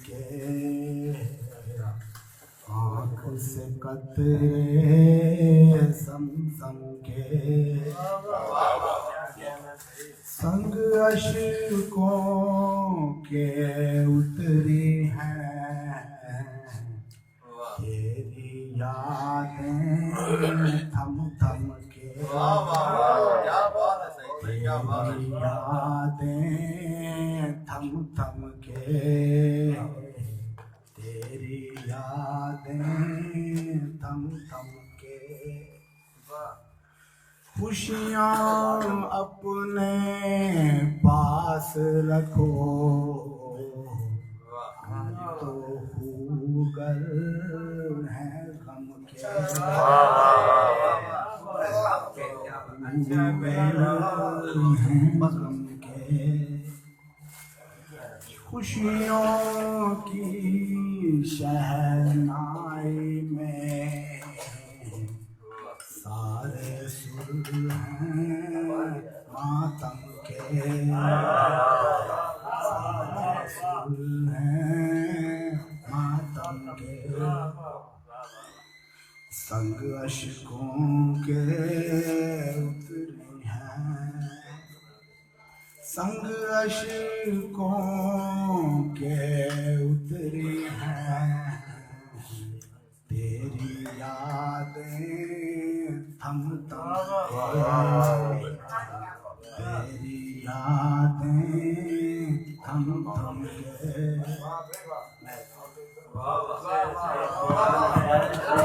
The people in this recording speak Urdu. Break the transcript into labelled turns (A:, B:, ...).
A: کے آنکھ سے قطرے زمزم کے سنگ اشکوں کے اتری ہیں تیری یادیں تھم تھم کے تیری یادیں تھم تھم کے تیری یادیں تھم تھم کے خوشیاں اپنے پاس رکھو ہم تو خوگر ہیں غم کے غم کے خوشیوں کی شہنائی میں سارے سر ہیں ماتم کے سارے سر ہیں ماتم کے سنگ اشکوں کے اتری ہیں سنگ اشکوں کے اتری ہیں تیری یادیں تھم تھم کے تیری یادیں